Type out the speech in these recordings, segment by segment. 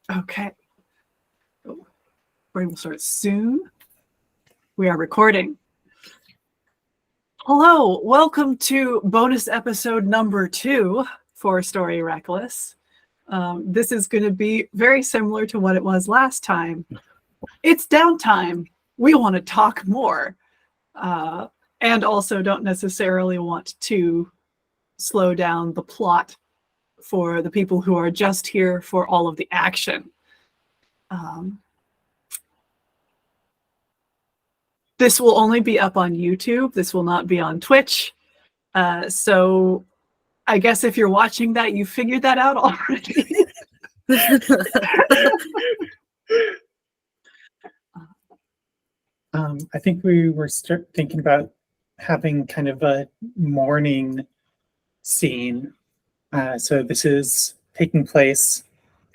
Okay. We will start soon. We are recording. Hello, welcome to bonus episode number 2 for Story Reckless. This is going to be very similar to what it was last time. It's downtime. We want to talk more. And also don't necessarily want to slow down the plot for the people who are just here for all of the action. This will only be up on YouTube. This will not be on Twitch. So I guess if you're watching that, you figured that out already. I think we were thinking about having kind of a morning scene. So this is taking place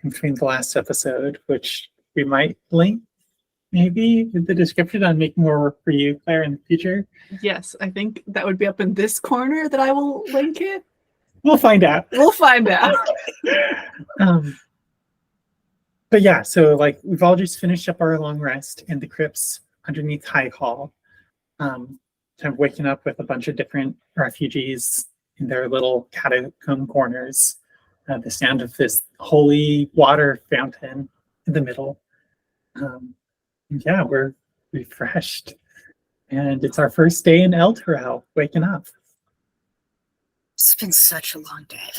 in between the last episode, which we might link maybe in the description on making more work for you, Claire, in the future. Yes, I think that would be up in this corner that I will link it. We'll find out. We'll find out. But yeah, so like we've all just finished up our long rest in the crypts underneath High Hall, kind of waking up with a bunch of different refugees in their little catacomb corners. The sound of this holy water fountain in the middle. Yeah, we're refreshed. And it's our first day in Elturel, waking up. It's been such a long day.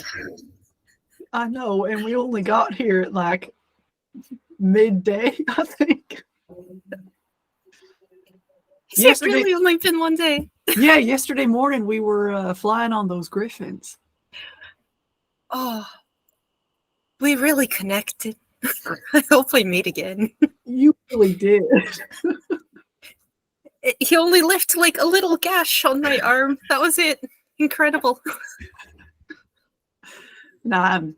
I know, and we only got here at like midday, I think. It's really only been one day. Yeah, yesterday morning we were flying on those griffins. Oh, we really connected. I hope we meet again. You really did. He only left like a little gash on my arm. That was it. Incredible. Now I'm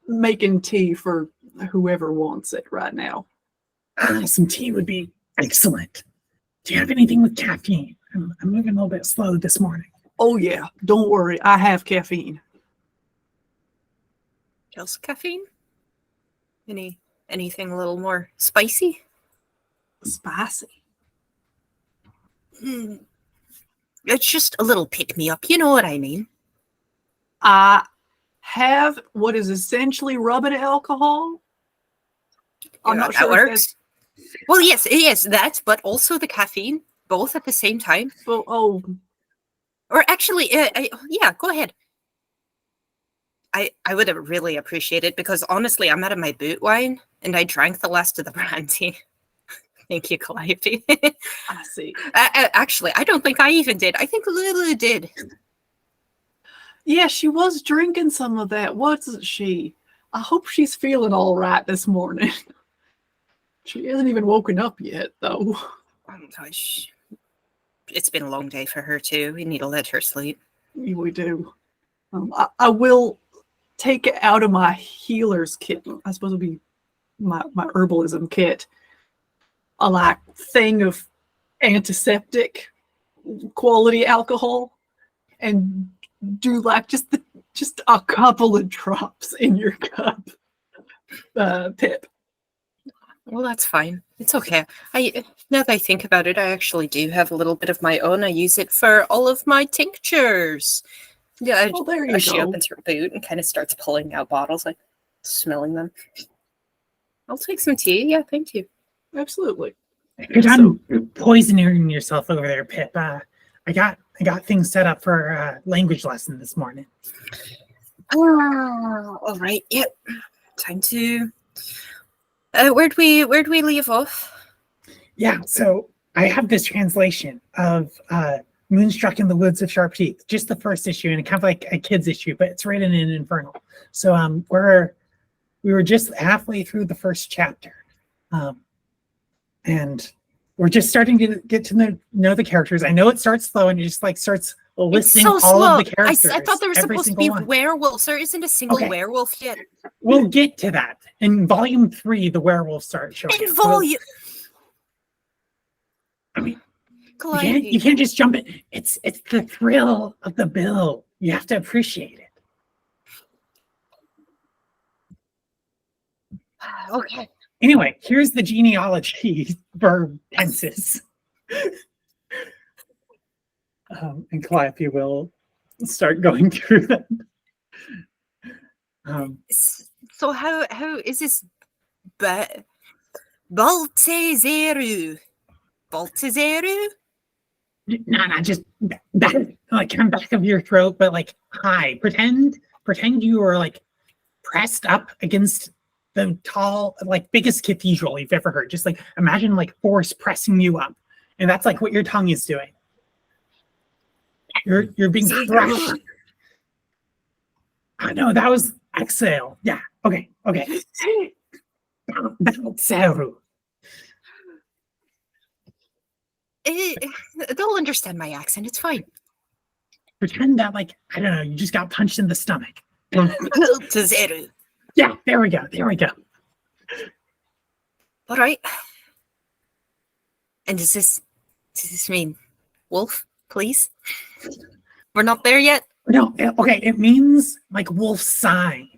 making tea for whoever wants it right now. Some tea would be excellent. Do you have anything with caffeine? I'm moving a little bit slow this morning. Oh yeah, don't worry. I have caffeine. Just caffeine? Anything a little more spicy? Spicy? It's just a little pick-me-up. You know what I mean. I have what is essentially rubbing alcohol. I'm not sure that works. Well, yes, that, but also the caffeine, both at the same time. Oh. Or actually, yeah, go ahead. I would have really appreciated it because honestly, I'm out of my boot wine and I drank the last of the brandy. Thank you, Calliope. I see. Actually, I don't think I even did. I think Lulu did. Yeah, she was drinking some of that, wasn't she? I hope she's feeling all right this morning. She hasn't even woken up yet, though. Oh gosh. It's been a long day for her, too. We need to let her sleep. We do. I will take it out of my healer's kit. I suppose it'll be my herbalism kit. A like thing of antiseptic quality alcohol and do like just a couple of drops in your cup, Pip. Well, that's fine. It's okay. Now that I think about it, I actually do have a little bit of my own. I use it for all of my tinctures. Yeah, there you go. She opens her boot and kind of starts pulling out bottles, like smelling them. I'll take some tea. Yeah, thank you. Absolutely. You're done poisoning yourself over there, Pip. I got things set up for a language lesson this morning. All right. Yep. Time to. Where'd we leave off? Yeah. So I have this translation of Moonstruck in the Woods of Sharp Teeth, just the first issue, and kind of like a kid's issue, but it's written in Infernal. So we were just halfway through the first chapter, and we're just starting to get to know the characters. I know it starts slow, and it just like starts listing all of the characters. I thought there were supposed to be werewolves. There isn't a single werewolf yet. We'll get to that in volume 3. The werewolves start showing. In volume. I mean, you can't just jump in. It's the thrill of the bill. You have to appreciate it. Okay. Anyway, here's the genealogy verb tenses. And Calliope will start going through them. So how is this Baltezeru? Baltezeru? No, just back, like kind of back of your throat, but like high. Pretend you are like pressed up against the tall, like biggest cathedral you've ever heard. Just like imagine like force pressing you up, and that's like what your tongue is doing. You're being crushed. I know that was exhale. Yeah. Okay. Baltezeru. They'll understand my accent. It's fine. Pretend that like I don't know, you just got punched in the stomach. Baltezeru. Yeah, there we go. All right. And does this mean wolf, please? We're not there yet? No, okay, it means like wolf sign.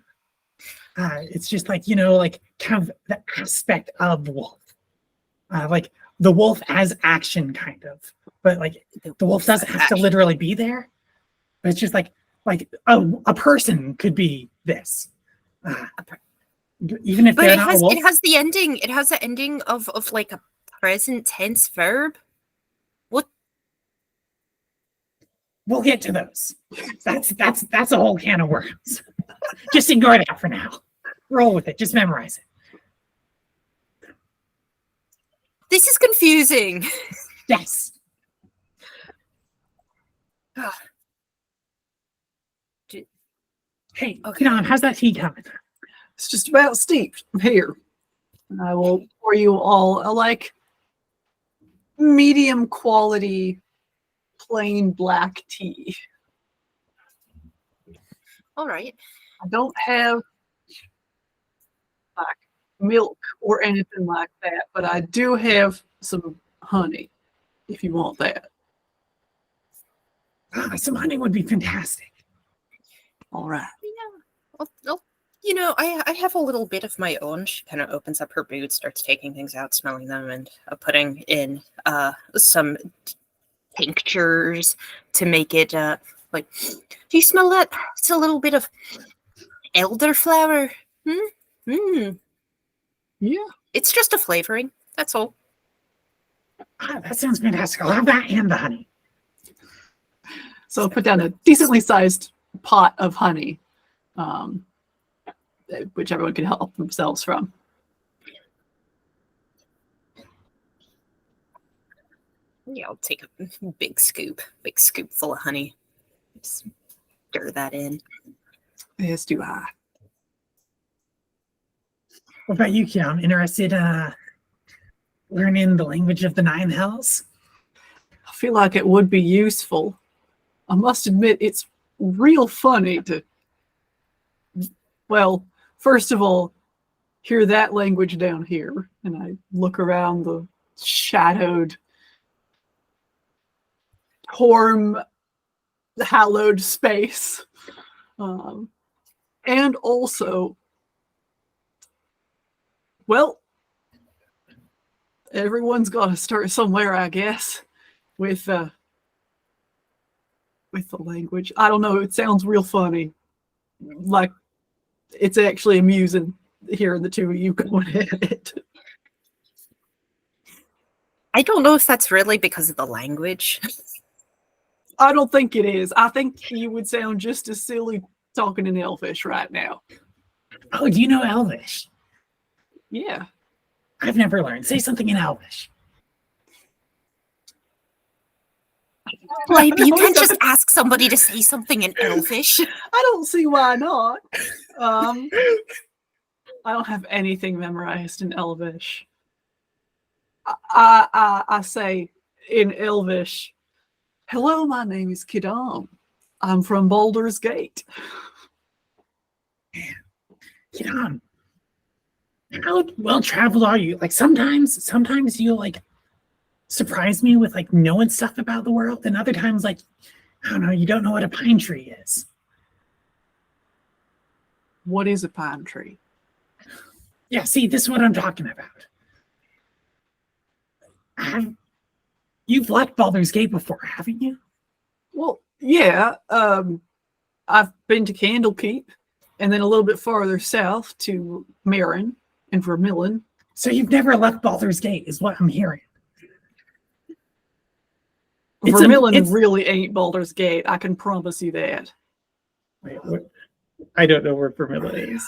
It's just like, like kind of the aspect of wolf. Like the wolf as action kind of. But like the wolf doesn't have to literally be there. But it's just like a person could be this. Even if But they're not a wolf. it has the ending of like a present tense verb. What? We'll get to those. That's a whole can of worms. Just ignore that for now. Roll with it. Just memorize it. This is confusing. Yes. Hey, Okay. how's that tea coming? It's just about steeped here. I will pour you all a medium quality plain black tea. All right. I don't have milk or anything like that, but I do have some honey if you want that. Some honey would be fantastic. All right. I have a little bit of my own. She kind of opens up her boot, starts taking things out, smelling them, and putting in some tinctures to make it do you smell that? It's a little bit of elderflower. Yeah. It's just a flavoring. That's all. That sounds fantastic. I'll have that and the honey. So I'll put down a decently sized pot of honey, which everyone can help themselves from. Yeah, I'll take a big scoop full of honey. Just stir that in. Yes, do I. What about you, Kim? I'm interested learning the language of the Nine Hells. I feel like it would be useful. I must admit, it's real funny to, well, first of all, hear that language down here. And I look around the shadowed, Torm hallowed space. And also, well, everyone's got to start somewhere, I guess, with the language. I don't know. It sounds real funny. Like it's actually amusing hearing the two of you going at it. I don't know if that's really because of the language. I don't think it is. I think you would sound just as silly talking in Elvish right now. Oh, do you know Elvish? Yeah. I've never learned. Say something in Elvish. Like, you can't just ask somebody to say something in Elvish. I don't see why not. I don't have anything memorized in Elvish. I say in Elvish, "Hello, my name is Quidam. I'm from Baldur's Gate." Quidam, how well traveled are you? Like sometimes you like surprise me with like knowing stuff about the world, and other times like I don't know, you don't know what a pine tree is. What is a pine tree? Yeah, see, this is what I'm talking about. You've left Baldur's Gate before, haven't you? Well, yeah. I've been to Candlekeep, and then a little bit farther south to Marin and Vermillion. So you've never left Baldur's Gate, is what I'm hearing. Vermillion really ain't Baldur's Gate. I can promise you that. Wait, what? I don't know where Vermillion is.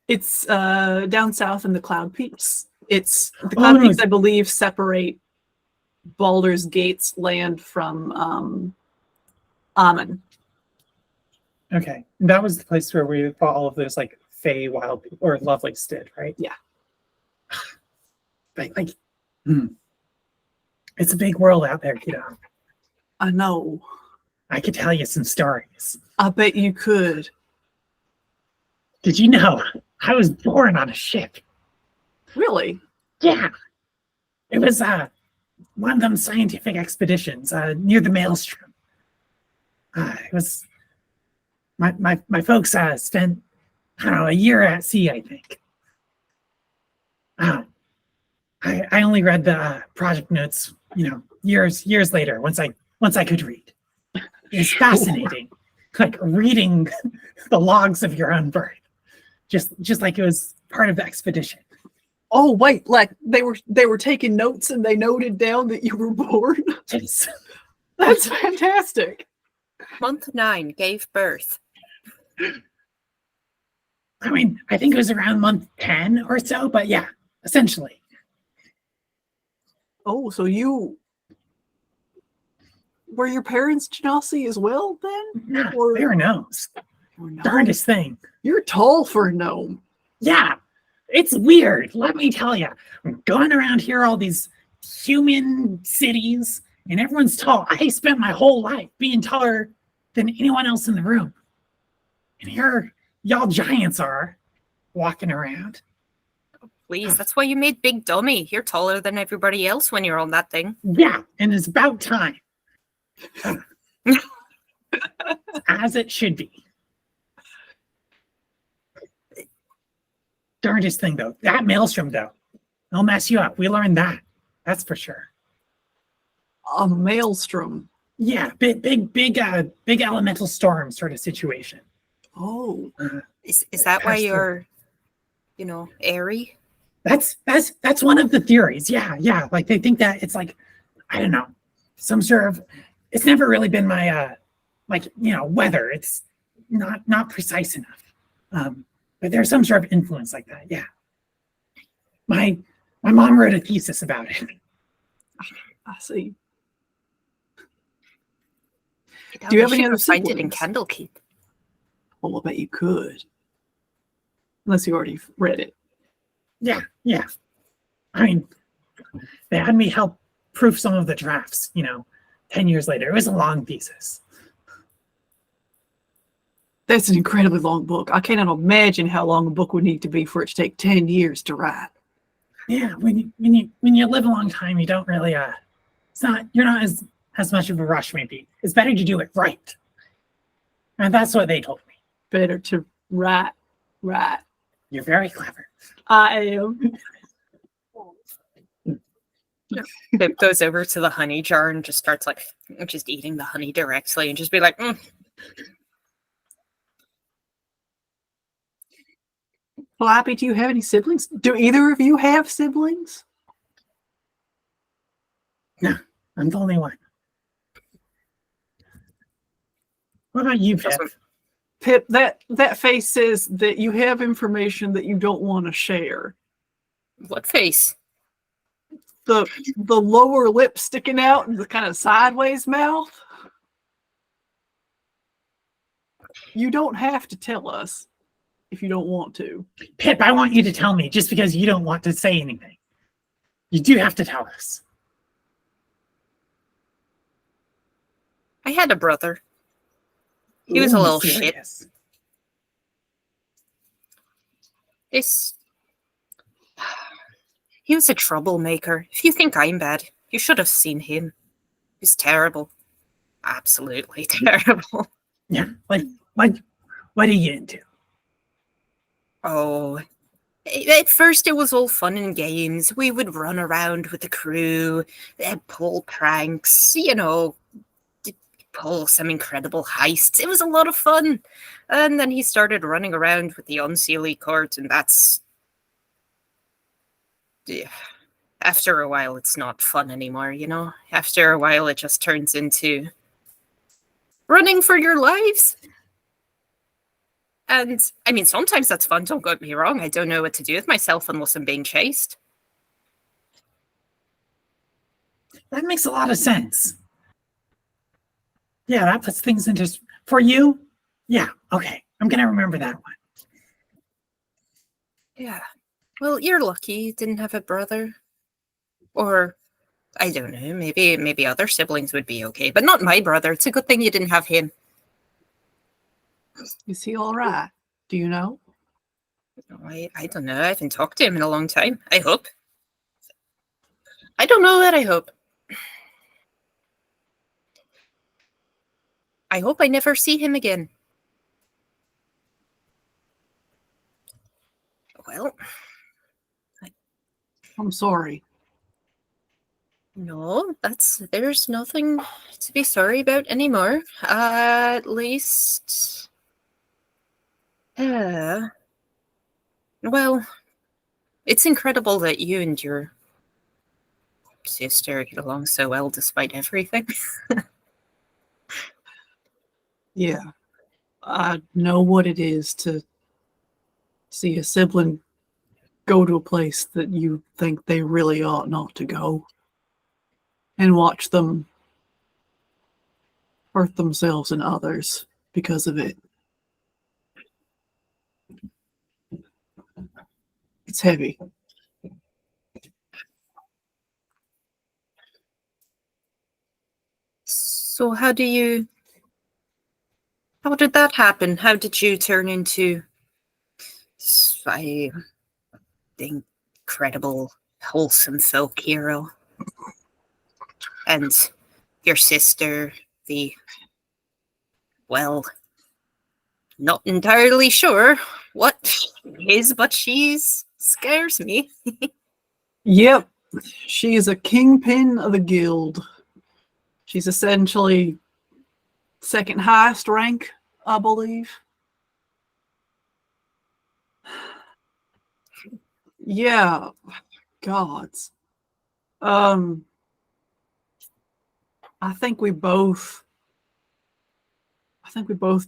It's down south in the Cloud Peaks. It's the Cloud Peaks, I believe, separate Baldur's Gate's land from Ammon. Okay, that was the place where we fought all of those like Fey wild people, or Lovelace did, right? Yeah. But like, it's a big world out there, kiddo. I know. I could tell you some stories. I bet you could. Did you know I was born on a ship? Really? Yeah. It was one of them scientific expeditions near the Maelstrom. It was my folks spent, I don't know, a year at sea, I think. I only read the project notes, years later, once I could read. It's fascinating, like reading the logs of your own birth, just like it was part of the expedition. Oh wait, like they were taking notes and they noted down that you were born. Yes. That's fantastic. Month 9 gave birth. I mean, I think it was around month 10 or so, but yeah, essentially. Oh, so were your parents Genasi as well then? Nah, Or- there are gnomes. Or no? Darndest thing. You're tall for a gnome. Yeah, it's weird. Let me tell you. I'm going around here, all these human cities, and everyone's tall. I spent my whole life being taller than anyone else in the room. And here, y'all giants are walking around. Please, that's why you made Big Dummy. You're taller than everybody else when you're on that thing. Yeah, and it's about time. As it should be. Darndest thing, though. That maelstrom, though. It'll mess you up. We learned that. That's for sure. A maelstrom. Yeah, big elemental storm sort of situation. Oh. Is that why you're, airy? That's one of the theories. Yeah. Like they think that it's like, I don't know, some sort of. It's never really been my weather. It's not precise enough. But there's some sort of influence like that. Yeah. My mom wrote a thesis about it. I see. Do you have any other find it in siblings? Candlekeep? Well, I bet you could. Unless you already read it. Yeah. I mean, they had me help proof some of the drafts, 10 years later. It was a long thesis. That's an incredibly long book. I cannot imagine how long a book would need to be for it to take 10 years to write. Yeah, when you live a long time, you don't really you're not as much of a rush maybe. It's better to do it right. And that's what they told me. Better to write. You're very clever. I am. Pip goes over to the honey jar and just starts just eating the honey directly and just be like, Calliope, do you have any siblings? Do either of you have siblings? No, I'm the only one. What about you, Pip? Pip, that face says that you have information that you don't want to share. What face? The lower lip sticking out and the kind of sideways mouth. You don't have to tell us if you don't want to. Pip, I want you to tell me just because you don't want to say anything. You do have to tell us. I had a brother. He was a little shit. He was a troublemaker. If you think I'm bad, you should have seen him. He's terrible. Absolutely terrible. Yeah, like what are you into? Oh, At first, it was all fun and games. We would run around with the crew, pull pranks, pull some incredible heists. It was a lot of fun. And then he started running around with the unseelie cart, and that's... After a while, it's not fun anymore, After a while, it just turns into running for your lives. And, I mean, sometimes that's fun, don't get me wrong. I don't know what to do with myself unless I'm being chased. That makes a lot of sense. Yeah, that puts things into... For you? Yeah, okay. I'm going to remember that one. Yeah. Well, you're lucky you didn't have a brother. Or, I don't know, maybe other siblings would be okay. But not my brother. It's a good thing you didn't have him. Is he all right? Do you know? I don't know. I haven't talked to him in a long time. I hope. I don't know that I hope. I hope I never see him again. Well, I'm sorry. no, there's nothing to be sorry about anymore. At least, well, it's incredible that you and your sister get along so well despite everything. Yeah. I know what it is to see a sibling go to a place that you think they really ought not to go and watch them hurt themselves and others because of it. It's heavy. So how did that happen? How did you turn into the incredible, wholesome folk hero? And your sister, well, not entirely sure what she is, but she's scares me. Yep. She's a kingpin of the guild. She's essentially second highest rank, I believe. Yeah. Gods. I think we both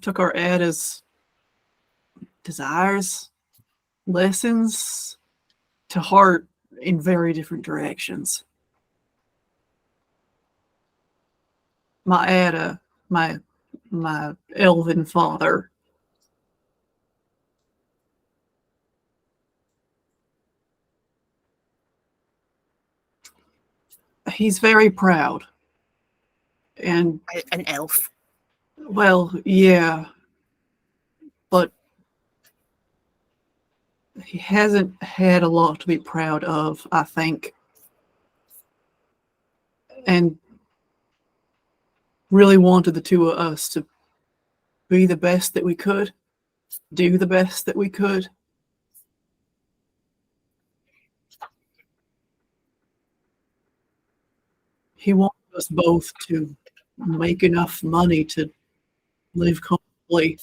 took our ed as desires, lessons to heart in very different directions. My Ada, my elven father, he's very proud. And An elf. well, yeah, but he hasn't had a lot to be proud of, I think. And really wanted the two of us to be the best that we could, do the best that we could. He wanted us both to make enough money to live comfortably.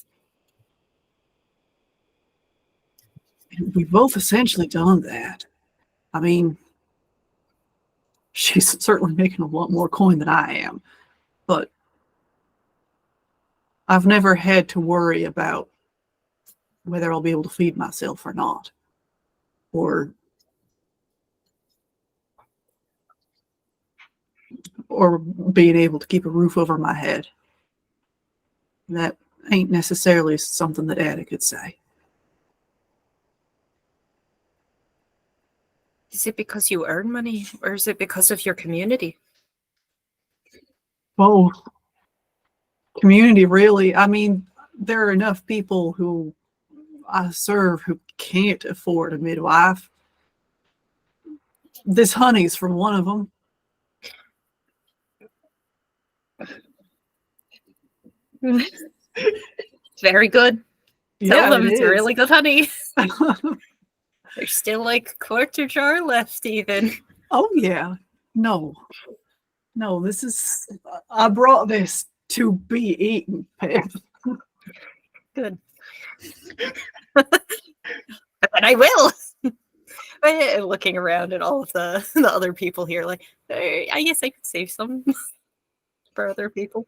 And we've both essentially done that. I mean, she's certainly making a lot more coin than I am, but I've never had to worry about whether I'll be able to feed myself or not, or being able to keep a roof over my head. That ain't necessarily something that Ada could say. Is it because you earn money, or is it because of your community? Both. Community, really. I mean, there are enough people who I serve who can't afford a midwife. This honey's from one of them. Very good. Tell them it's really good honey. There's still like a quarter jar left, even. Oh, yeah. No, this is. I brought this to be eaten, Pip. Good. And I will. Looking around at all of the other people here, like, I guess I could save some for other people.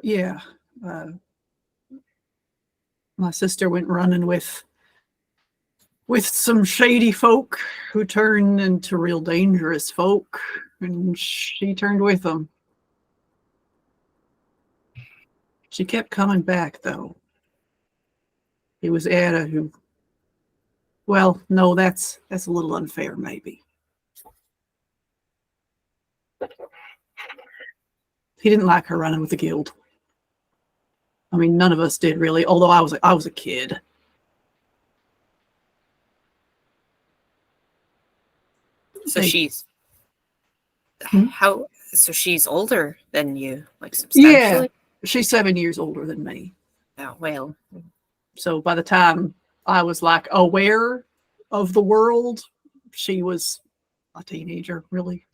Yeah. My sister went running with some shady folk who turned into real dangerous folk, and she turned with them. She kept coming back, though. It was Ada who. Well, no, that's a little unfair, maybe. He didn't like her running with the guild. I mean, none of us did really. Although I was a kid. So she's Hmm? So she's older than you, like substantially. Yeah, she's 7 years older than me. Oh well. So by the time I was like aware of the world, she was a teenager, really.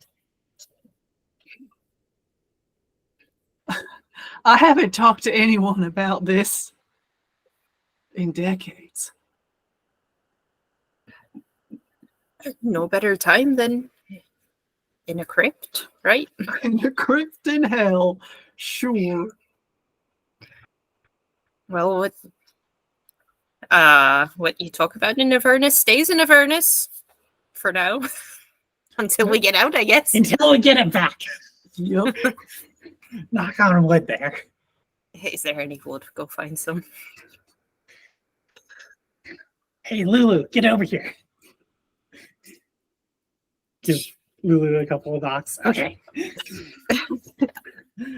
I haven't talked to anyone about this in decades. No better time than in a crypt, right? In the crypt in hell, sure. Well, what you talk about in Avernus stays in Avernus for now. Until we get out, I guess. Until we get it back. Yep. Knock on wood there. Is there any wood? Go find some. Hey, Lulu, get over here. Give Lulu a couple of knocks. Okay.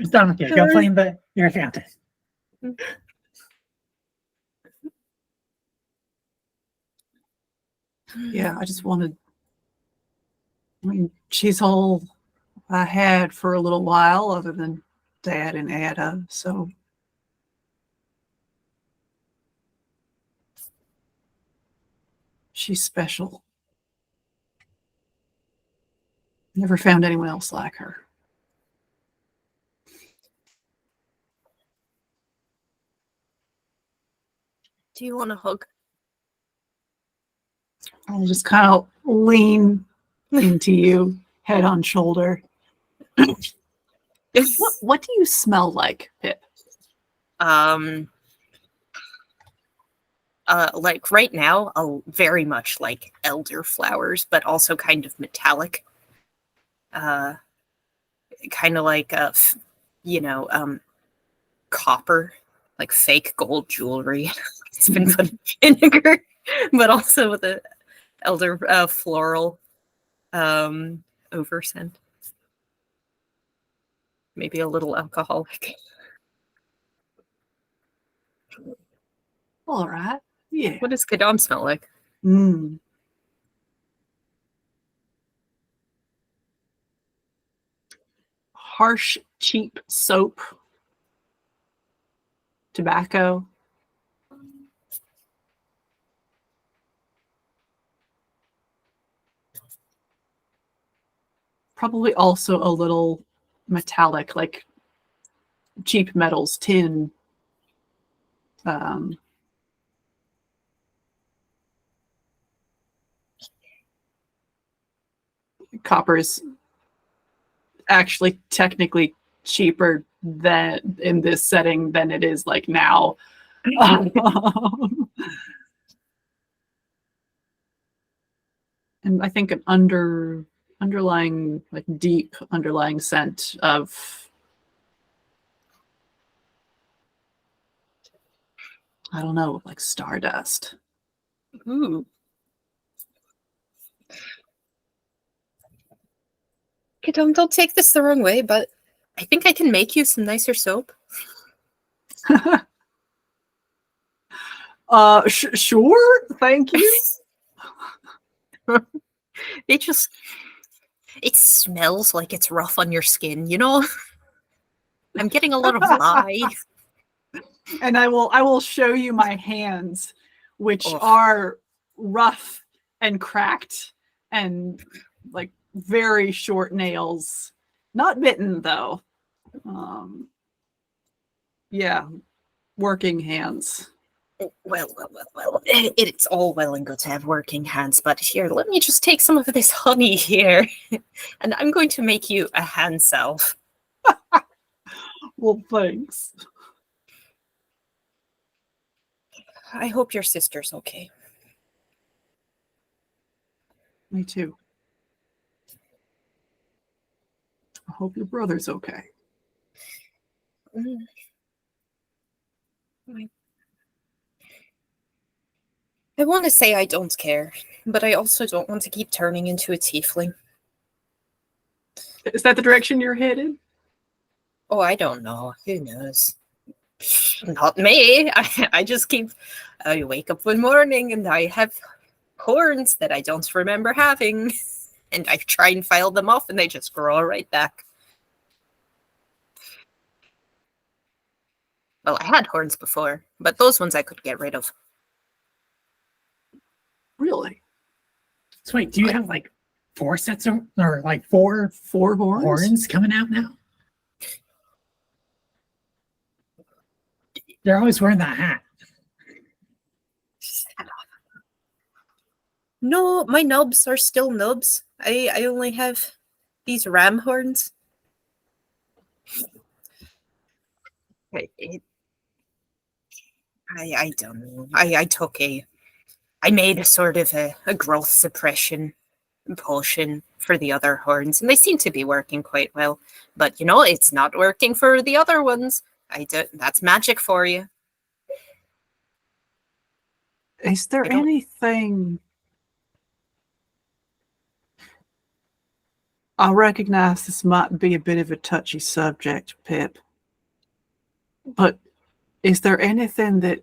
Done with you. Go play in your fountain. Yeah, I just wanted. I mean, she's all I had for a little while, other than Dad and Ada. So she's special. Never found anyone else like her. Do you want a hug? I'll just kind of lean into you, head on shoulder. What do you smell like, Pip? Like right now, very much like elderflowers, but also kind of metallic. Kind of like copper, like fake gold jewelry. It's been put in vinegar, but also with a elder floral over scent. Maybe a little alcoholic. All right. Yeah. What does Quidam smell like? Harsh, cheap soap. Tobacco. Probably also a little metallic, like cheap metals, tin. Copper is actually technically cheaper than in this setting than it is like now. And I think an underlying, like deep underlying scent of, I don't know, like stardust. Ooh. Okay, don't take this the wrong way, but I think I can make you some nicer soap. Sure, thank you. It smells like it's rough on your skin, you know? I'm getting a lot of lye. And I will show you my hands, which Oh. are rough and cracked and like very short nails. Not bitten though. Yeah, working hands. Well. It's all well and good to have working hands, but here, let me just take some of this honey here, and I'm going to make you a hand salve. Well, thanks. I hope your sister's okay. Me too. I hope your brother's okay. Mm. I want to say I don't care, but I also don't want to keep turning into a tiefling. Is that the direction you're headed? Oh, I don't know. Who knows? Not me. I just keep. I wake up one morning and I have horns that I don't remember having, and I try and file them off, and they just grow right back. Well, I had horns before, but those ones I could get rid of. Really? So wait, do you have like 4 sets of, or like four horns? horns coming out now? They're always wearing that hat. No, my nubs are still nubs. I only have these ram horns. I don't know. I made a sort of a growth suppression potion for the other horns, and they seem to be working quite well. But it's not working for the other ones. That's magic for you. Is there anything? I recognize this might be a bit of a touchy subject, Pip, but is there anything that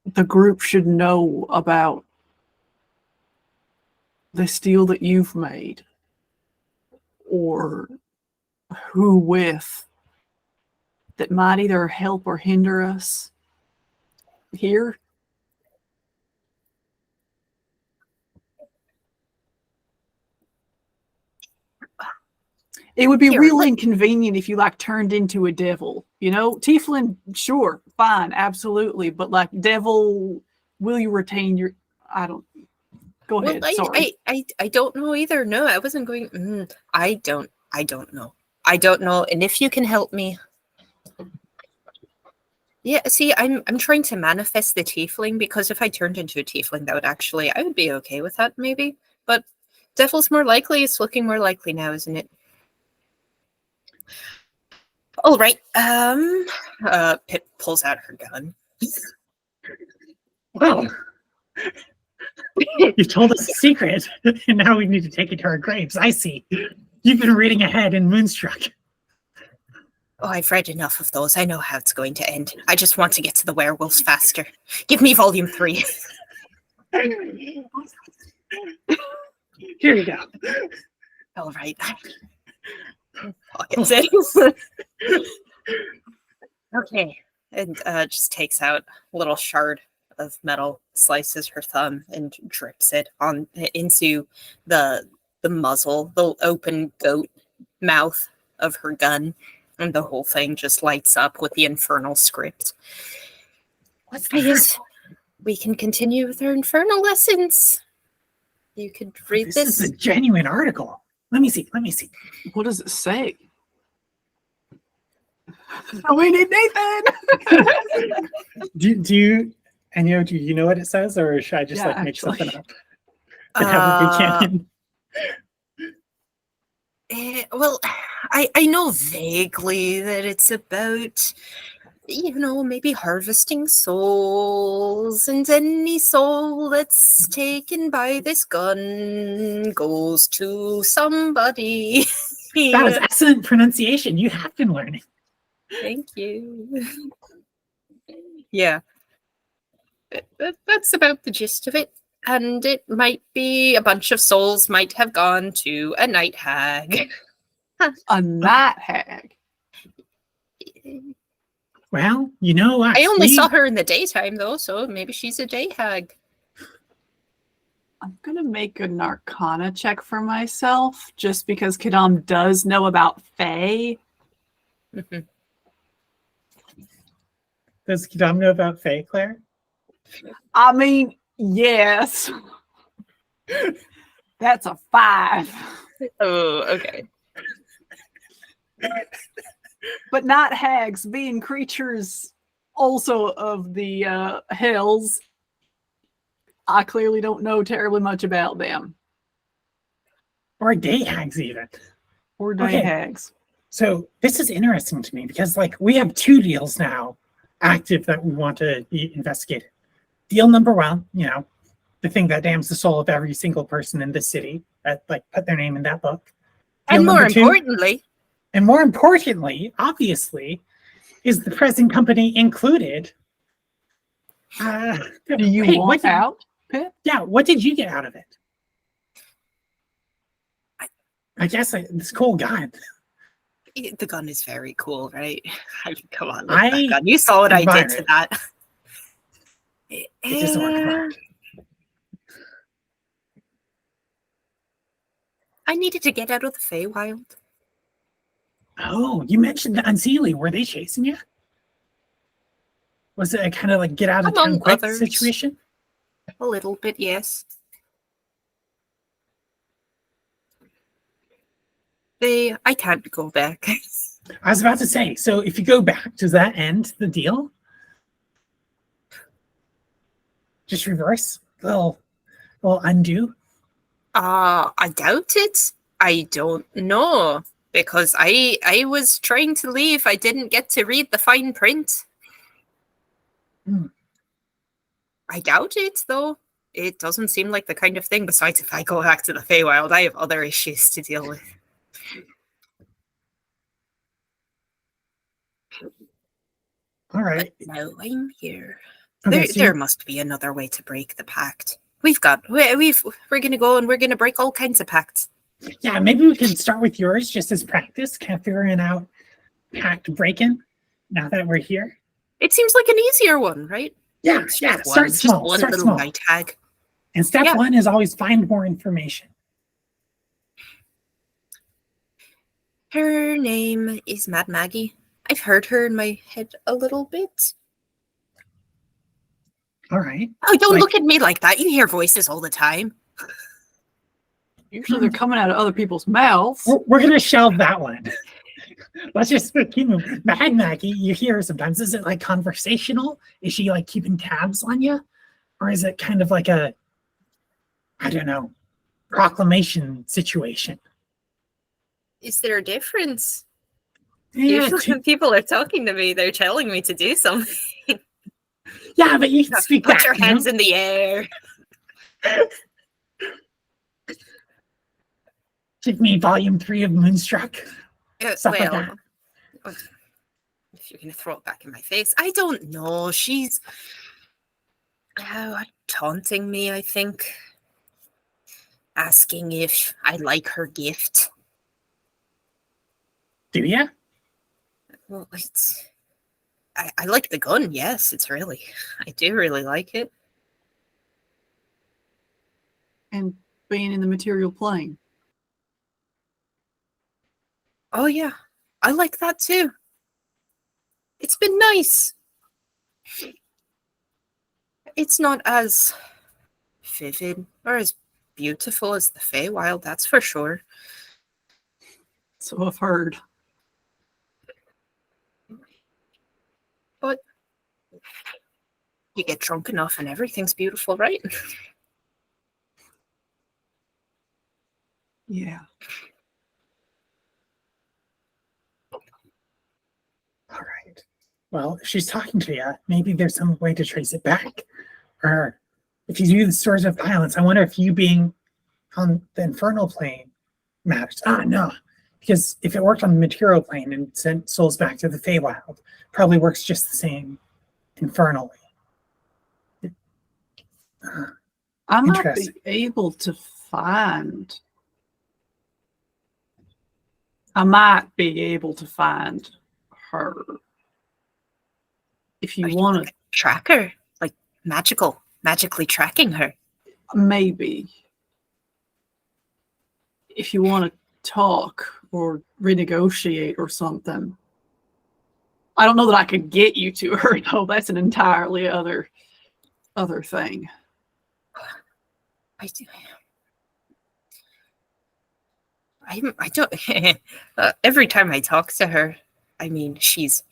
the group should know about the steel that you've made, or who with, that might either help or hinder us here? It would be really inconvenient if you turned into a devil, Tiefling, sure, fine, absolutely, but devil, will you retain your? I don't. Go ahead. Sorry. I don't know either. No, I wasn't going. I don't know. I don't know. And if you can help me. Yeah, see, I'm trying to manifest the tiefling, because if I turned into a tiefling, I would be okay with that maybe. But devil's more likely. It's looking more likely now, isn't it? All right. Pip pulls out her gun. Well, you told us a secret, and now we need to take it to our graves. I see. You've been reading ahead in Moonstruck. Oh, I've read enough of those. I know how it's going to end. I just want to get to the werewolves faster. Give me volume 3. Here you go. All right. Pockets it. Okay. And just takes out a little shard of metal, slices her thumb, and drips it into the muzzle, the open goat mouth of her gun, and the whole thing just lights up with the infernal script. I guess we can continue with our infernal lessons. You could read this. This is a genuine article. Let me see. What does it say? Oh, we need Nathan. do you know what it says, or should I just make something up and have it be canon? Well, I know vaguely that it's about, maybe harvesting souls, and any soul that's taken by this gun goes to somebody. That was excellent pronunciation. You have been learning. Thank you. Yeah. That's about the gist of it. And it might be a bunch of souls might have gone to a night hag. A night hag? Well, you know what? I only saw her in the daytime, though, so maybe she's a day hag. I'm going to make a Arcana check for myself, just because Quidam does know about Fae. Does Quidam know about Fae, Claire? I mean, yes. That's a 5. Oh, okay. But not hags, being creatures also of the hills. I clearly don't know terribly much about them. Or day hags, even. Or day Okay. hags. So this is interesting to me because, like, we have 2 deals now active that we want to be investigated. Deal number 1, you know, the thing that damns the soul of every single person in this city that, like, put their name in that book. Deal And more number 2, importantly, obviously, is the present company included. Do you want out, Pip? Yeah, what did you get out of it? I guess this cool gun. the gun is very cool, right? I mean, come on, look I at that gun. You saw what I admire did to it. that. It doesn't work well. I needed to get out of the Feywild. Oh, you mentioned the Unseelie. Were they chasing you? Was it a kind of like get out of town Among quick others. situation? A little bit, yes. I can't go back. I was about to say, so if you go back, does that end the deal? Just reverse? Little undo? I doubt it. I don't know. Because I was trying to leave. I didn't get to read the fine print. I doubt it, though. It doesn't seem like the kind of thing. Besides, if I go back to the Feywild, I have other issues to deal with. All right. But now I'm here. Okay, There must be another way to break the pact. We're gonna go and we're gonna break all kinds of pacts. Yeah, maybe we can start with yours just as practice, kind of figuring out pact breaking now that we're here. It seems like an easier one, right? Yeah, Step start one, small. just one Start little small. night hag. And step 1 is always find more information. Her name is Mad Maggie. I've heard her in my head a little bit. All right. Oh, don't look at me like that. You hear voices all the time. Usually they're coming out of other people's mouths. We're going to shelve that one. Let's just keep moving. Mad Maggie, you hear her sometimes. Is it like conversational? Is she like keeping tabs on you? Or is it kind of like a, I don't know, proclamation situation? Is there a difference? Yeah, Usually when people are talking to me, they're telling me to do something. yeah, but you can speak Put back. your hands in the air. Give me volume 3 of Moonstruck. Stuff like that. If you're going to throw it back in my face, I don't know. She's taunting me, I think. Asking if I like her gift. Do you? Well, I like the gun, yes, I do really like it. And being in the material plane. Oh yeah, I like that too. It's been nice. It's not as vivid or as beautiful as the Feywild, that's for sure. So I've heard. But you get drunk enough and everything's beautiful, right? Yeah. All right. Well, if she's talking to you, maybe there's some way to trace it back. Or if you do the source of violence, I wonder if you being on the infernal plane matters. No. Because if it worked on the material plane and sent souls back to the Feywild, probably works just the same infernally. I might be able to find. I might be able to find her. If you Are you want like a tracker? Like magically tracking her? to, maybe. If you want to talk or renegotiate or something. I don't know that I could get you to her, though. That's an entirely other thing. I do. I don't. Every time I talk to her, I mean, she's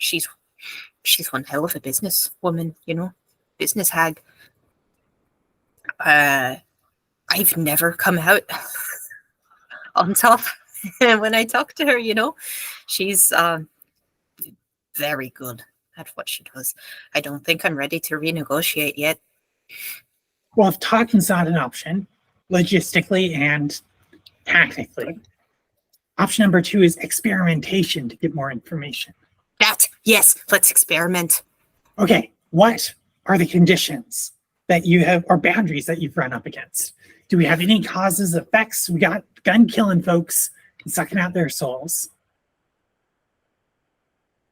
one hell of a business woman, business hag. I've never come out on top when I talk to her. She's very good at what she does. I don't think I'm ready to renegotiate yet. Well, if talking's not an option, logistically and tactically, option number 2 is experimentation to get more information. Yes, let's experiment. Okay, what are the conditions that you have, or boundaries that you've run up against? Do we have any causes, effects? We got gun killing folks and sucking out their souls.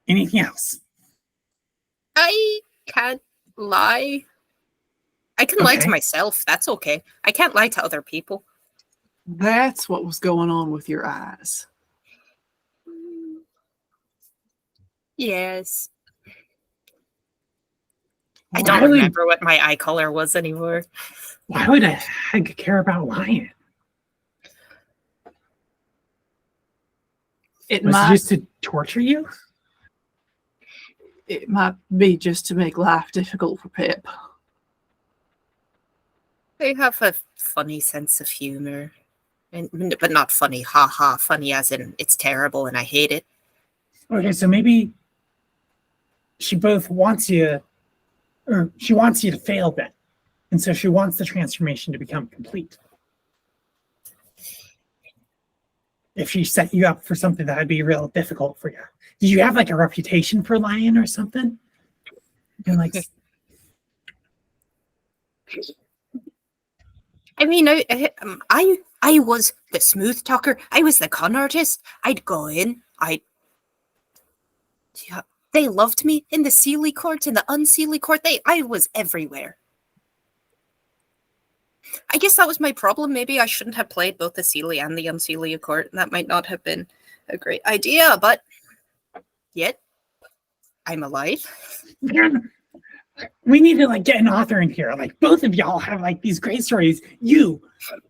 Anything else? I can't lie. I can lie to myself. That's okay. I can't lie to other people. That's what was going on with your eyes. Yes. I don't remember what my eye color was anymore. Why would a hag care about lying? It Was it might just to torture you? it might be just to make life difficult for Pip. I have a funny sense of humor, but not funny, ha, funny as in it's terrible and I hate it. Okay, so maybe she both wants you, or she wants you to fail then. And so she wants the transformation to become complete. If she set you up for something that would be real difficult for you. Did you have like a reputation for lying or something? And like, I mean, I was the smooth talker. I was the con artist. I'd go in. Yeah, they loved me in the Sealy court, in the unseelie court. I was everywhere. I guess that was my problem. Maybe I shouldn't have played both the Sealy and the unseelie court. That might not have been a great idea, but yet I'm alive. we need to like get an author in here. Like both of y'all have like these great stories. You,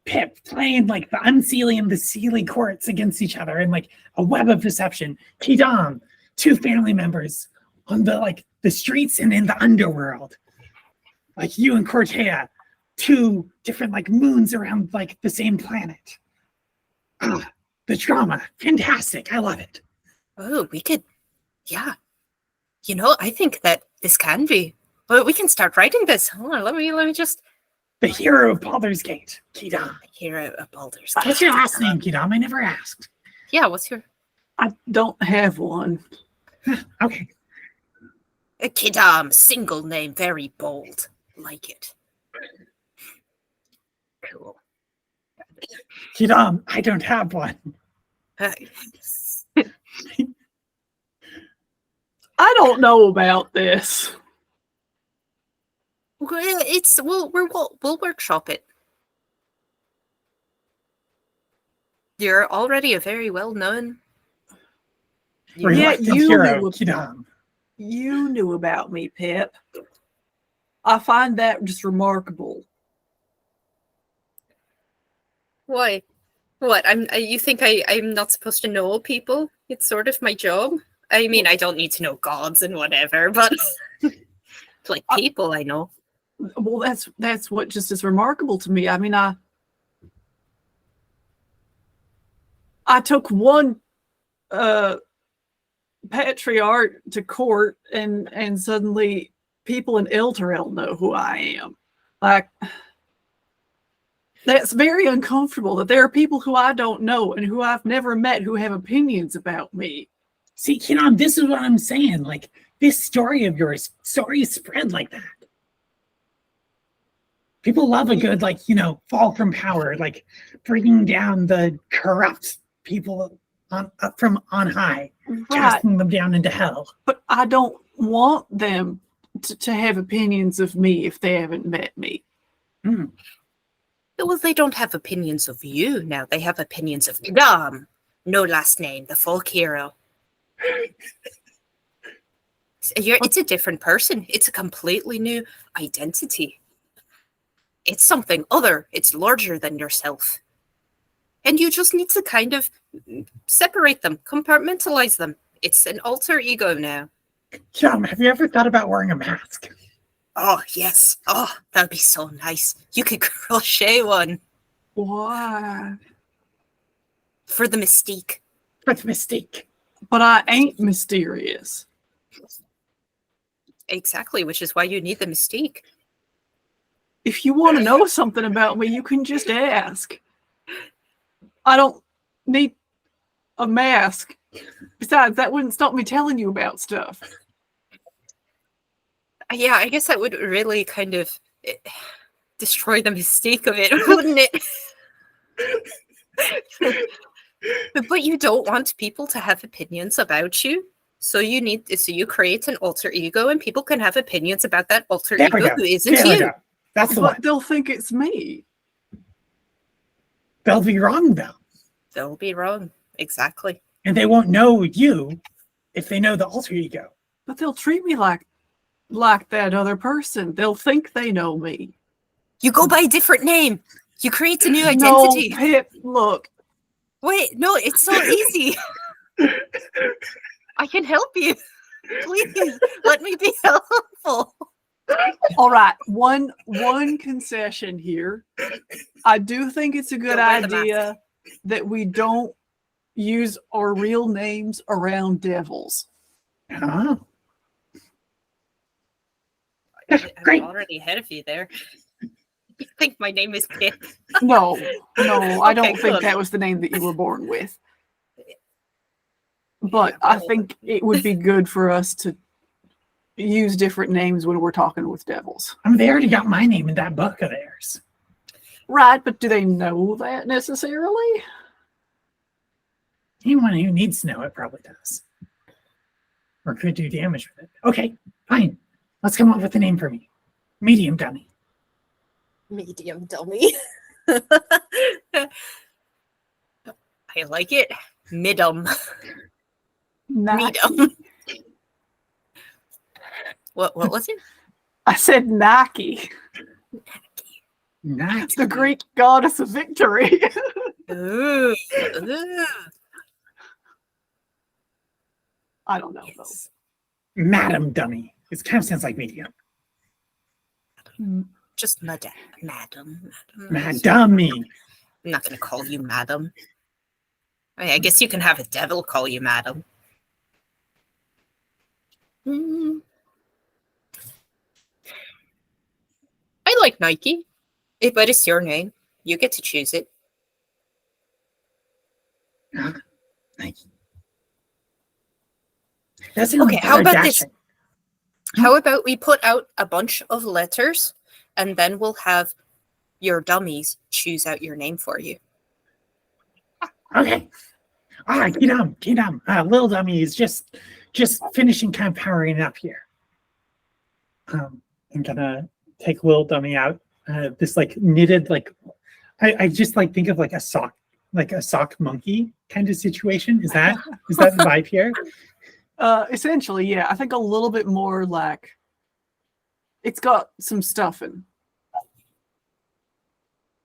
Pip, playing like the unseelie and the Sealy courts against each other in like a web of deception. Quidam, 2 family members on the streets and in the underworld. Like you and Cortea, 2 different like moons around like the same planet. The drama, fantastic. I love it. Oh, we could, yeah. I think that this can be. Well, we can start writing this. Hold on, let me just. The hero of Baldur's Gate, Quidam. Hero of Baldur's Gate. What's your last name, Quidam? I never asked. Yeah, what's your? I don't have one. Okay. Quidam, single name, very bold. Like it. Cool. Quidam, I don't have one. I don't know about this. We'll workshop it. You're already a very well-known. Reluctant you hero, knew, Quidam. you knew about me, Pip. I find that just remarkable. Why? What? You think I'm not supposed to know people? It's sort of my job. I mean, I don't need to know gods and whatever, but like people I know. Well, that's what just is remarkable to me. I mean, I took one patriarch to court, and suddenly people in Elturel know who I am. Like, that's very uncomfortable that there are people who I don't know and who I've never met who have opinions about me. See, Quidam, this is what I'm saying. Like, this story of yours, stories spread like that. People love a good, like, fall from power, like bringing down the corrupt people from on high, casting them down into hell. But I don't want them to have opinions of me if they haven't met me. Mm. Well, they don't have opinions of you now. They have opinions of Quidam. No last name, the folk hero. It's a different person. It's a completely new identity. It's something other. It's larger than yourself. And you just need to kind of separate them, compartmentalize them. It's an alter ego now. Chum, have you ever thought about wearing a mask? Oh, yes. Oh, that would be so nice. You could crochet one. Why? For the mystique. For the mystique. But I ain't mysterious. Exactly, which is why you need the mystique. If you want to know something about me, you can just ask. I don't need a mask. Besides, that wouldn't stop me telling you about stuff. Yeah, I guess that would really kind of destroy the mystique of it, wouldn't it? But you don't want people to have opinions about you. So you create an alter ego and people can have opinions about that alter There we ego go. who isn't There we you. go. That's the But one. they'll think it's me. They'll be wrong, though. They'll be wrong. Exactly. And they won't know you if they know the alter ego. But they'll treat me like that other person. They'll think they know me. You go by a different name. You create a new No, identity. Pip, look. Wait, no, it's so easy. I can help you. Please, let me be helpful. All right, one concession here. I do think it's a good Don't wear the idea that we don't use our real names around devils. Huh? I'm Great. already ahead of you there. You think my name is Pip? No, I don't Okay, think good. that was the name that you were born with. But I think it would be good for us to use different names when we're talking with devils. I mean, they already got my name in that book of theirs. Right, but do they know that necessarily? Anyone who needs to know it probably does. Or could do damage with it. Okay, fine. Let's come up with a name for me. Medium dummy. Medium dummy. I like it. Midum. Naki. Midum. What was it? I said Naki, Nice. the Greek goddess of victory. Ooh. Ooh. I don't know Yes. Madam dummy. It kind of sounds like medium. though. Just madam. Mad dummy. I'm not going to call you madam. I guess you can have a devil call you madam. I like Nike, but it's your name. You get to choose it. Nice. That sounds Okay, how about this? dashing. How about we put out a bunch of letters and then we'll have your dummies choose out your name for you. Okay. All right, Quidam. Little dummy is just finishing kind of powering up here. I'm gonna take little dummy out. This like knitted I just like think of like a sock monkey kind of situation. Is that the vibe here? Essentially, yeah. I think a little bit more like it's got some stuffing,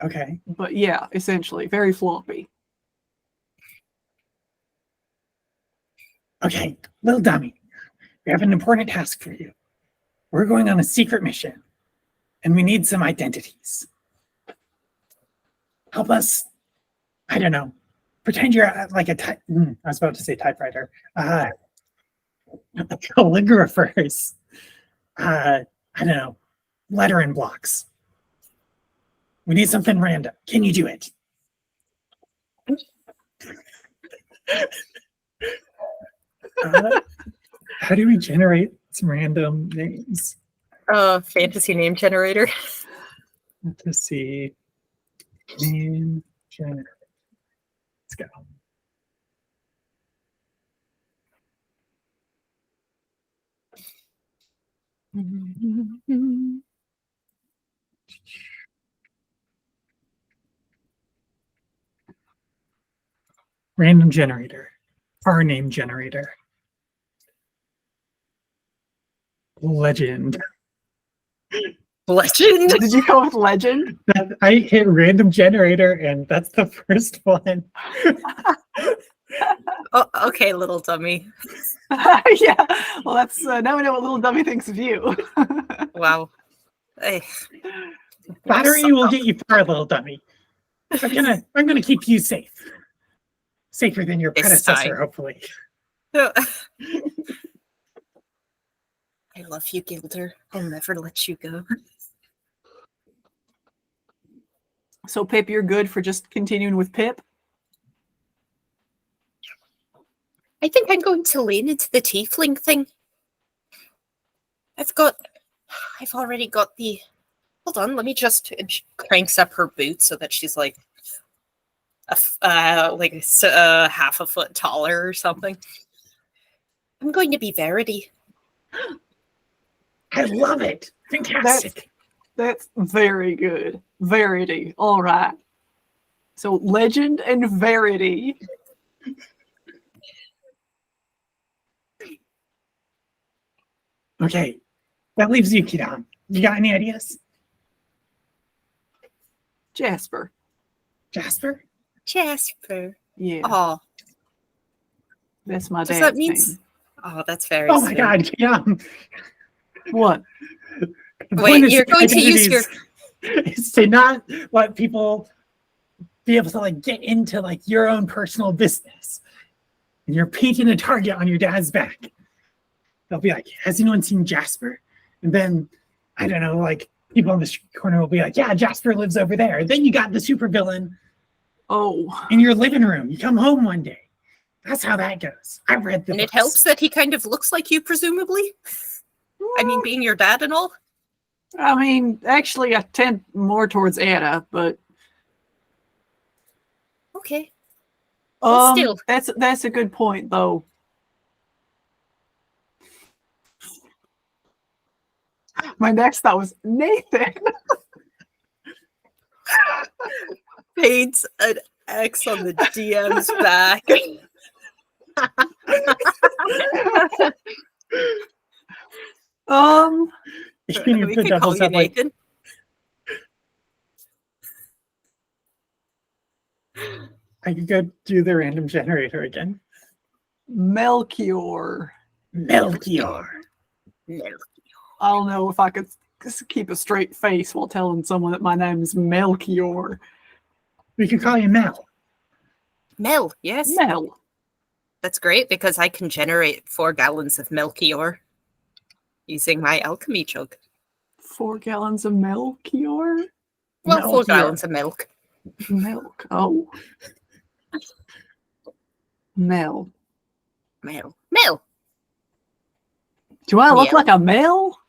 Okay. but yeah, essentially very floppy. Okay, little dummy. We have an important task for you. We're going on a secret mission, and we need some identities. Help us. I don't know. Pretend you're like I was about to say typewriter. Calligraphers. I don't know. Lettering blocks. We need something random. Can you do it? How do we generate some random names? Fantasy name generator. Let's see. Name generator. Let's go. Random generator. Our name generator. Legend. Legend. Did you go with legend? I hit random generator, and that's the first one. Oh, okay, little dummy. Yeah. Well, that's now we know what little dummy thinks of you. Wow. Hey, Battery will get you far, little dummy. I'm gonna keep you safe. Safer than your This predecessor, time. hopefully. I love you, Gilder. I'll never let you go. So Pip, you're good for just continuing with Pip? I think I'm going to lean into the tiefling thing. I've already got the. Hold on, let me just. And she cranks up her boots so that she's like half a foot taller or something. I'm going to be Verity. I love it. Fantastic. That's very good. Verity. All right. So legend and Verity. Okay. That leaves you, Quidam. You got any ideas? Jasper. Jasper? Jasper. Yeah. Oh, That's my does dad's that mean? name. Oh, that's very. Oh my sweet. God, Quidam. What? The Wait, point of you're going to use your. is to not let people be able to like get into like your own personal business. And you're painting a target on your dad's back. They'll be like, has anyone seen Jasper? And then, I don't know, like people on the street corner will be like, yeah, Jasper lives over there. And then you got the supervillain Oh. in your living room. You come home one day. That's how that goes. I've read the And books. it helps that he kind of looks like you, presumably. I mean, being your dad and all. I mean, actually, I tend more towards Anna, but Okay. Well, still. that's a good point, though. My next thought was Nathan. Paints an X on the DM's back. You We the could call devil's you up, like, Nathan. I could go do the random generator again. Melchior. Melchior. I don't know if I could keep a straight face while telling someone that my name is Melchior. We could call you Mel. Mel, yes. Mel. That's great because I can generate 4 gallons of Melchior using my alchemy jug. 4 gallons of Melchior? Well, 4 Melchior. gallons of milk. Milk. Oh. Mel. Mel. Do I look Mel? like a Mel?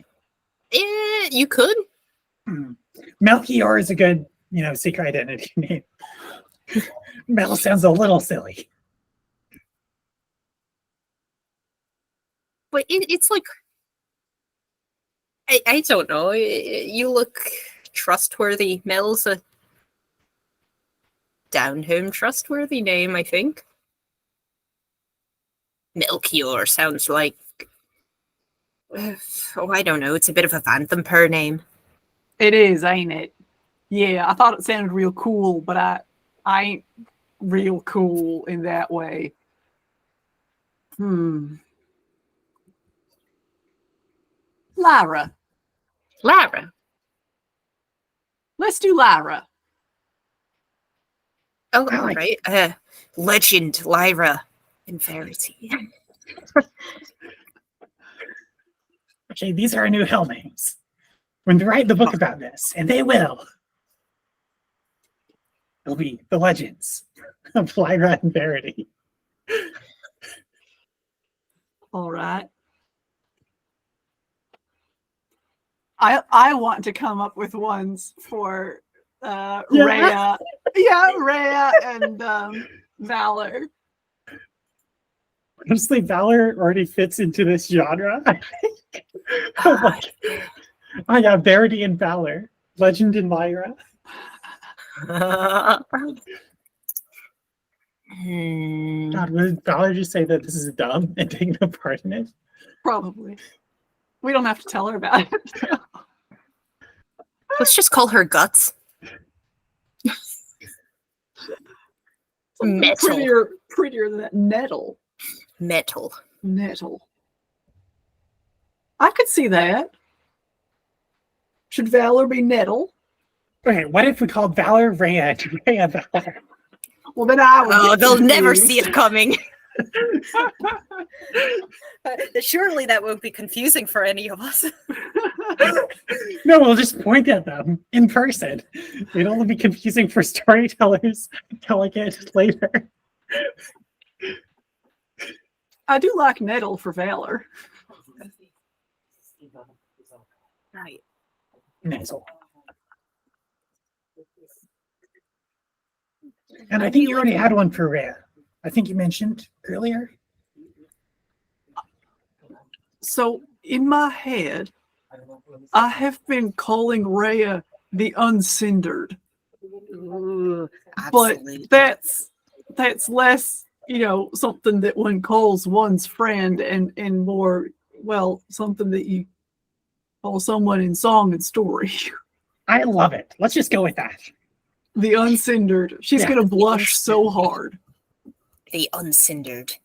You could. Melchior is a good, secret identity name. Mel sounds a little silly. But it's like, I don't know. You look trustworthy. Mel's a down-home trustworthy name, I think. Melchior sounds like, I don't know. It's a bit of a Vantham name. It is, ain't it? Yeah, I thought it sounded real cool, but I ain't real cool in that way. Lyra. Lara. Let's do Lyra. Oh, I all like right. Legend, Lyra, and Verity. Okay, these are our new hell names. When they write the book about this, and they will, it'll be the legends of Lyra and Verity. All right. I want to come up with ones for Rhea. Yeah, Rhea and Valor. Honestly, Valor already fits into this genre. Like, I got Verity and Valor, Legend and Lyra. God, would Valor just say that this is dumb and take no part in it? Probably. We don't have to tell her about it. Let's just call her Guts. Something Metal. prettier than that. Nettle. Metal. I could see that. Should Valor be Nettle? Okay, what if we called Valor Rhea and Rhea Valor? Well, then I would. Oh, get they'll never confused. see it coming. Surely that won't be confusing for any of us. No, we'll just point at them in person. It'll only be confusing for storytellers until I get it later. I do like Nettle for Valor. Right. Nasal. And I think you already had one for Rhea. I think you mentioned earlier. So in my head, I have been calling Rhea the Uncindered, Ooh, but absolutely. that's less, something that one calls one's friend, and more, well, something that you call someone in song and story. I love it. Let's just go with that. The Uncindered. She's Yeah. gonna blush so hard. The Uncindered.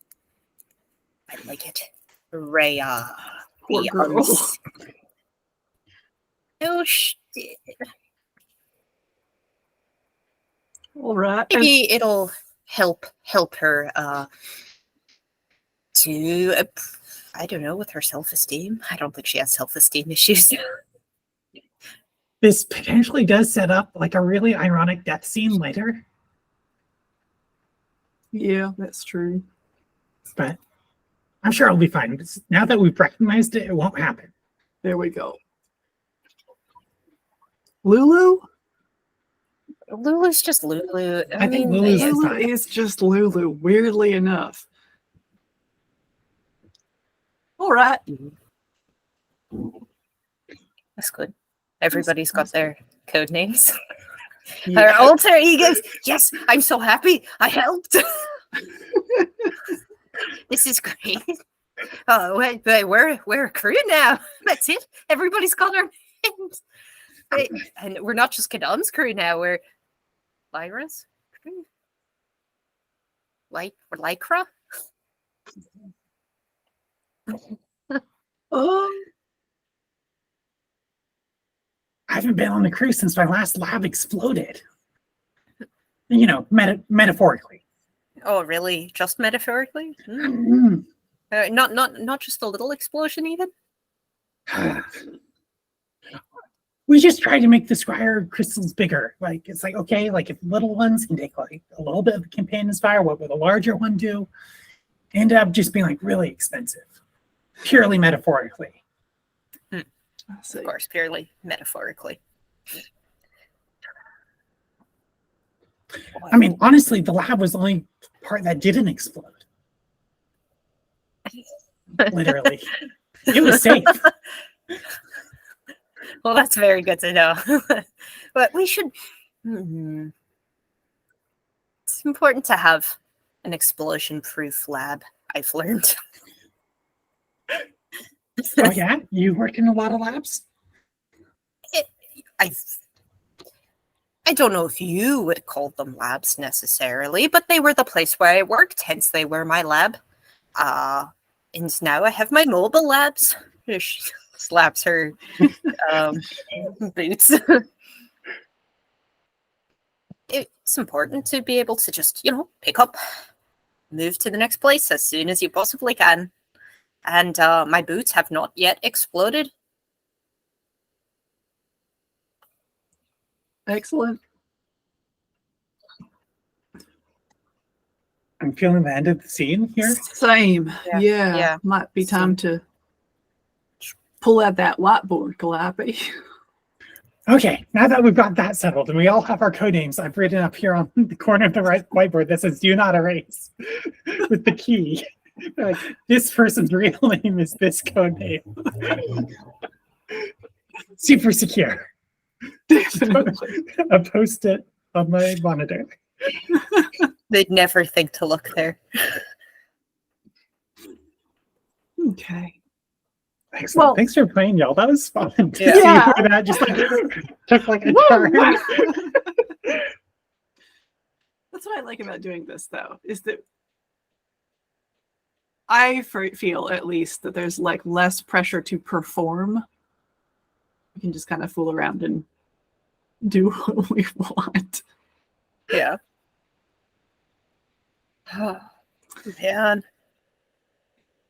I like it. Rhea. Poor The girl. Oh, shit. All right. And Maybe it'll help her to I don't know, with her self-esteem. I don't think she has self-esteem issues. This potentially does set up like a really ironic death scene later, yeah, that's true. but I'm sure it'll be fine. Now that we've recognized it, it won't happen. There we go. Lulu? Lulu's just Lulu. I think Lulu's yeah, is Lulu fine. is just Lulu, weirdly enough. All right. that's good. Everybody's got their code names. Yeah. Her alter egos. Yes, I'm so happy. I helped. This is great. Oh, wait, we're a crew now. That's it. Everybody's got their names. Wait, and we're not just Quidam's crew now. We're Lyra's crew. We're Lycra. I haven't been on the cruise since my last lab exploded. Metaphorically. Oh, really? Just metaphorically? Mm. Not just a little explosion, even. We just tried to make the Scryer crystals bigger. Like, it's like, okay, like if little ones can take like a little bit of the companion's fire, what would a larger one do? Ended up just being like really expensive, purely metaphorically. Of course, purely metaphorically. I mean, honestly, the lab was the only part that didn't explode. Literally. It was safe. Well, that's very good to know. But we should. It's important to have an explosion-proof lab, I've learned. Oh, yeah? You worked in a lot of labs? I don't know if you would call them labs necessarily, but they were the place where I worked, hence they were my lab. And now I have my mobile labs. She slaps her boots. It's important to be able to just, pick up, move to the next place as soon as you possibly can. And my boots have not yet exploded. Excellent. I'm feeling the end of the scene here. Same. Yeah. Yeah. Might be time to pull out that whiteboard, Calliope. Okay, now that we've got that settled and we all have our code names, I've written up here on the corner of the right whiteboard that says "Do not erase" with the key. Like, this person's real name is this code name. Super secure. Definitely. I post it on my monitor. They'd never think to look there. Okay. Excellent. Well- Thanks for playing, y'all. That was fun to Yeah. see Yeah. where that just like took like a Woo! turn. That's what I like about doing this, though, is that I feel at least that there's like less pressure to perform. We can just kind of fool around and do what we want. Yeah. Oh, man.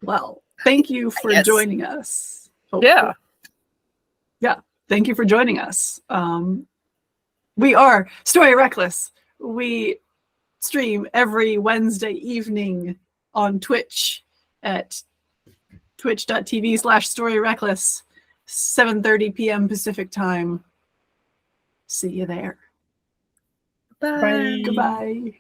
Well, thank you for Yes. joining us. Oh, Yeah. thank you for joining us. We are Story Reckless. We stream every Wednesday evening on Twitch at twitch.tv/storyreckless, 7:30 p.m. Pacific time. See you there. Bye. Bye. Goodbye.